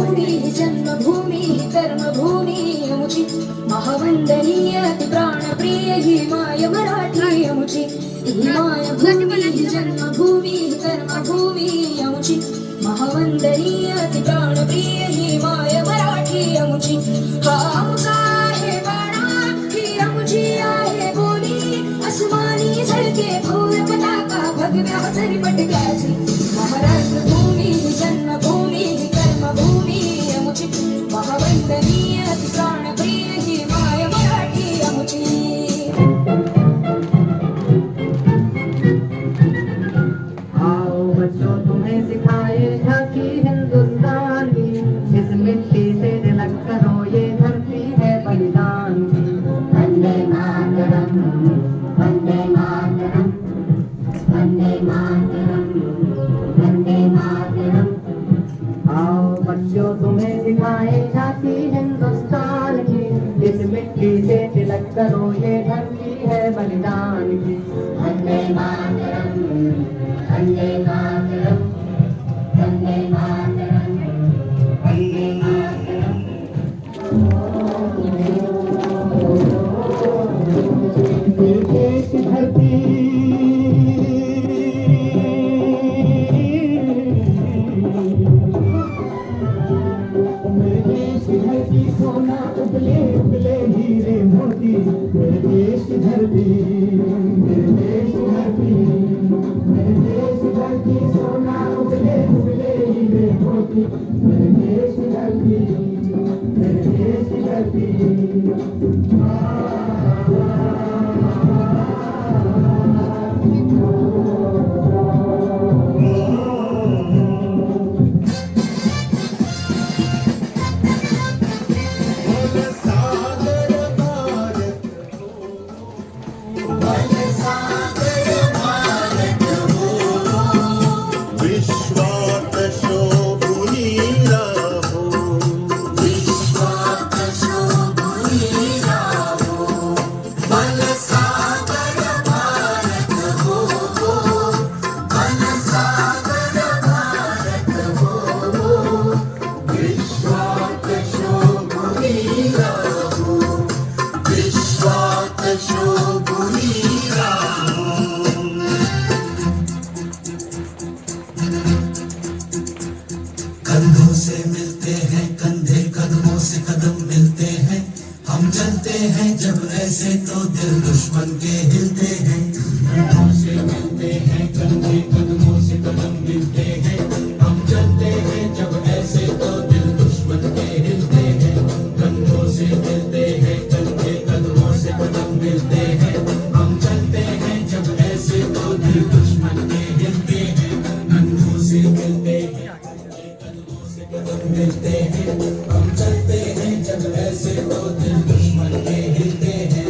भूमी जन्मभूमी कर्मभूमी अमुची महावंदनीय ती प्राणप्रिय ही my Marathi अमुची he my भूमी जन्मभूमी कर्मभूमी अमुची महावंदनीय ती प्राणप्रिय ही माय मराठी अमुची हा अमुचा आहे बाणा ही अमुची आहे बोली अस्मानी झळके भोर पताका भगव्या झरी पटक्याची महाराष्ट्र भूमी जन्मभूमी कर्मभूमी अमुची महावंदनीय ती प्राणप्रिय ही माय मराठी अमुची आओ बच्चों तुम्हें सिखाए झांकी हिंदुस्तान की इस मिट्टी से तिलक करो ये धरती है बलिदान की वंदे मातरम वंदे मातरम वंदे मातरम वंदे मातरम आओ बच्चों तुम्हें सिखाए झांकी हिंदुस्तान की इस मिट्टी से तिलक करो ये धरती है बलिदान की वंदे मातरम वंदे मातरम वंदे मातरम वंदे मातरम देश धरती मेरे देश धरती सोना उबले उबले हीरे मोती मेरे देश धरती मेरे देश धरती मेरे देश धरती सोना उबले उबले हीरे मोती मेरे देश धरती मेरे देश धरती कंधों से मिलते हैं कंधे कदमों से कदम मिलते हैं हम चलते हैं जब ऐसे तो दिल दुश्मन के हिलते हैं कंधों से मिलते हैं कंधे कदमों से कदम मिलते हैं हम चलते हैं जब ऐसे तो दिल दुश्मन के हिलते हैं कंधों से मिलते हैं कंधे कदमों से कदम मिलते हैं हम चलते हैं जब ऐसे तो दिल दुश्मन के हिलते हैं कंधों से मिलते हैं मिलते हैं हम चलते हैं जब ऐसे तो दिल दुश्मन के हिलते हैं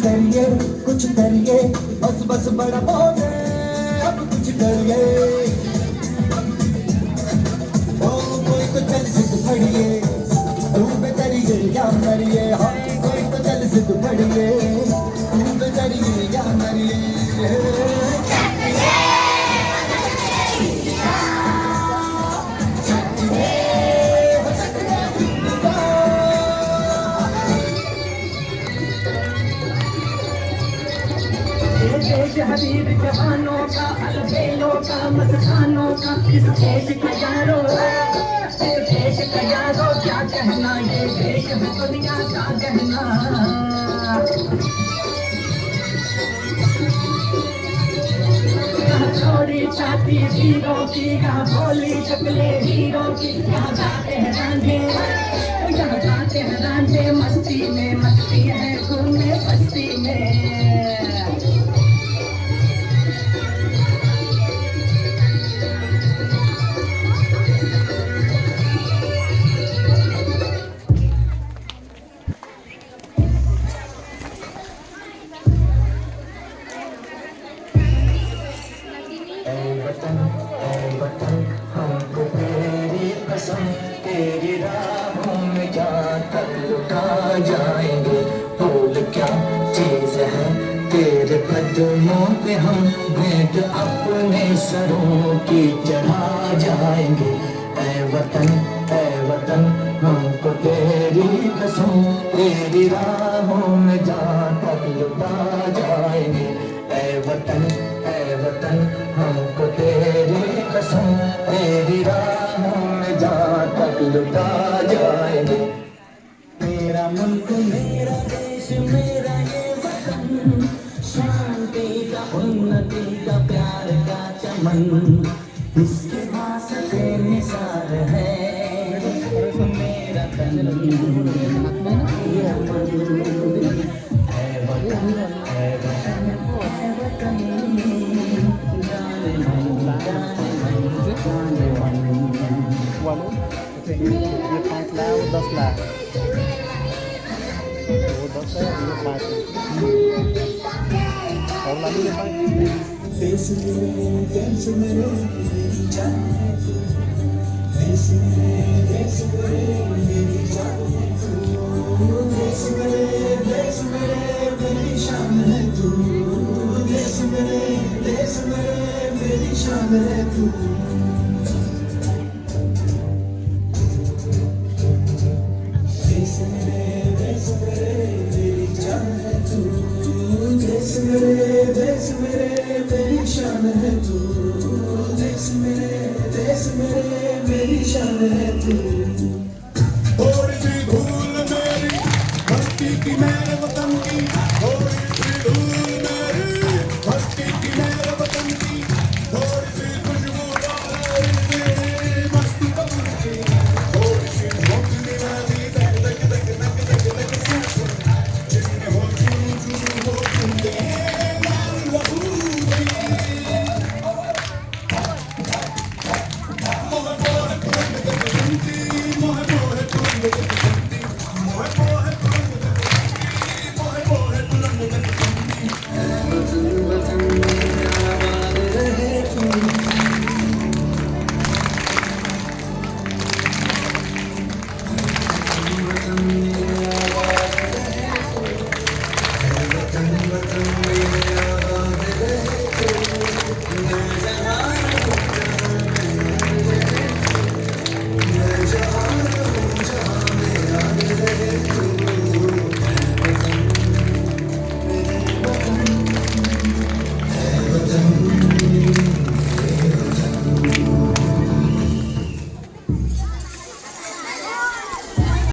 करिए कुछ करिए बस बस बड़ा बोले सब कुछ करिए ओ कोई तो चल जिद फड़िए तू बेचारिए या मरिए हाँ कोई तो चल जिद फड़िए तू बेचारिए या मरिए देश हबीब जवानों का अलबेलों का मस्तानों का इस देश का यारो इस देश का यारो क्या कहना ये देश है दुनिया का कहना छोड़ी छाती हीरों की यहाँ भोली शक्लें हीरों की यहाँ गाते हैं रांझे यहाँ गाते हैं रांझे मस्ती है खून में बस्ती में वतन हमको तेरी कसम तेरी राहों में जाकर लुटा जाएंगे भूल क्या चीज है तेरे कदमों पे हम भेंट अपने सरों की चढ़ा जाएंगे ऐ वतन हमको तेरी कसम तेरी राहों में जाकर लुटा जाएंगे ऐ वतन हमको तेरी कसम तेरी राहों में जहाँ तक लुटा जाएंगे मेरा मुल्क मेरा देश मेरा ये वतन शांति का उन्नति का प्यार का चमन इसके वास्ते निसार है मेरा तन मेरा मन है वतन Walu, dia pakai lah, dos lah. Dos lah, dia pakai. Kalau lagi dia pakai. देश मेरे जान देश मेरे मेरी जान देश मेरे मेरी शान है तू देश मेरे मेरी शान है तू देश मेरे मेरी जान है तू देश मेरे मेरी शान है तू देश मेरे मेरी शान है तू